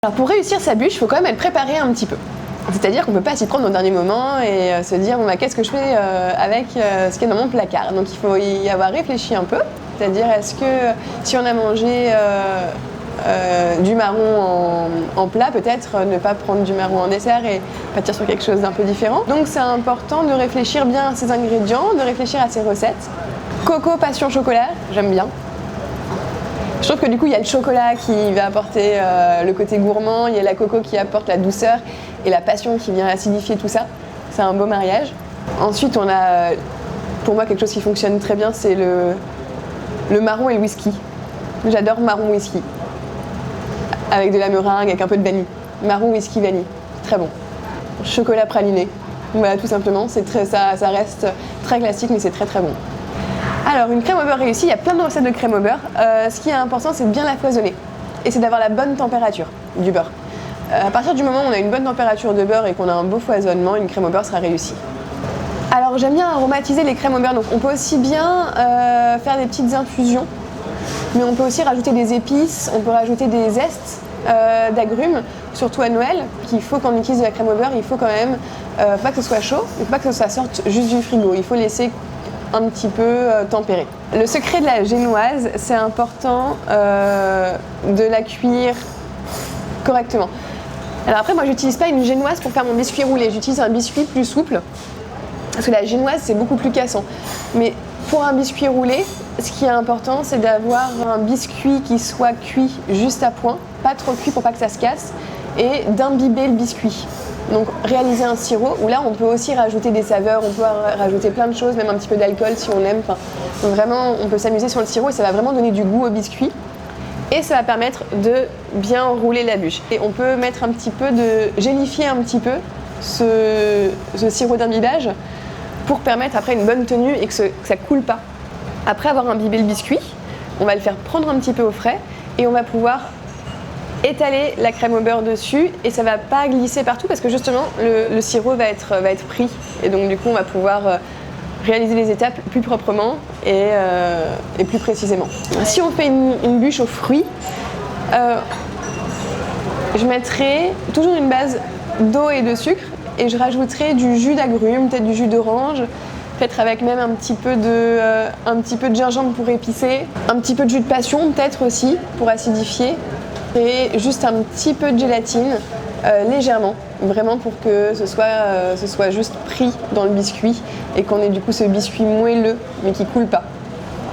Alors pour réussir sa bûche, il faut quand même être préparé un petit peu. C'est-à-dire qu'on ne peut pas s'y prendre au dernier moment et se dire bon, bah, qu'est-ce que je fais avec ce qui est dans mon placard. Donc il faut y avoir réfléchi un peu. C'est-à-dire est-ce que si on a mangé du marron en plat, peut-être ne pas prendre du marron en dessert et partir sur quelque chose d'un peu différent. Donc c'est important de réfléchir bien à ses ingrédients, de réfléchir à ses recettes. Coco passion chocolat, j'aime bien. Je trouve que du coup il y a le chocolat qui va apporter le côté gourmand, il y a la coco qui apporte la douceur et la passion qui vient acidifier tout ça. C'est un beau mariage. Ensuite on a pour moi quelque chose qui fonctionne très bien, c'est le marron et le whisky. J'adore marron whisky. Avec de la meringue, avec un peu de vanille. Marron whisky vanille, très bon. Chocolat praliné, voilà tout simplement. Ça reste très classique mais c'est très très bon. Alors une crème au beurre réussie, il y a plein de recettes de crème au beurre. Ce qui est important, c'est de bien la foisonner et c'est d'avoir la bonne température du beurre. À partir du moment où on a une bonne température de beurre et qu'on a un beau foisonnement, une crème au beurre sera réussie. Alors j'aime bien aromatiser les crèmes au beurre, donc on peut aussi bien faire des petites infusions, mais on peut aussi rajouter des épices, on peut rajouter des zestes d'agrumes, surtout à Noël, qu'il faut quand on utilise de la crème au beurre, il faut quand même pas que ce soit chaud, il ne faut pas que ça sorte juste du frigo, il faut laisser un petit peu tempéré. Le secret de la génoise, c'est important de la cuire correctement. Alors après, moi j'utilise pas une génoise pour faire mon biscuit roulé, j'utilise un biscuit plus souple, parce que la génoise c'est beaucoup plus cassant. Mais pour un biscuit roulé, ce qui est important, c'est d'avoir un biscuit qui soit cuit juste à point, pas trop cuit pour pas que ça se casse, et d'imbiber le biscuit. Donc réaliser un sirop où là on peut aussi rajouter des saveurs, on peut rajouter plein de choses, même un petit peu d'alcool si on aime. Donc vraiment on peut s'amuser sur le sirop et ça va vraiment donner du goût au biscuit et ça va permettre de bien rouler la bûche. Et on peut mettre un petit peu gélifier un petit peu ce sirop d'imbibage pour permettre après une bonne tenue et que ça coule pas. Après avoir imbibé le biscuit, on va le faire prendre un petit peu au frais et on va pouvoir étaler la crème au beurre dessus et ça va pas glisser partout parce que justement le sirop va être pris et donc du coup on va pouvoir réaliser les étapes plus proprement et plus précisément. Si on fait une bûche aux fruits, je mettrai toujours une base d'eau et de sucre et je rajouterai du jus d'agrumes, peut-être du jus d'orange, peut-être avec même un petit peu de gingembre pour épicer, un petit peu de jus de passion peut-être aussi pour acidifier. Et juste un petit peu de gélatine, légèrement, vraiment pour que ce soit juste pris dans le biscuit et qu'on ait du coup ce biscuit moelleux mais qui coule pas.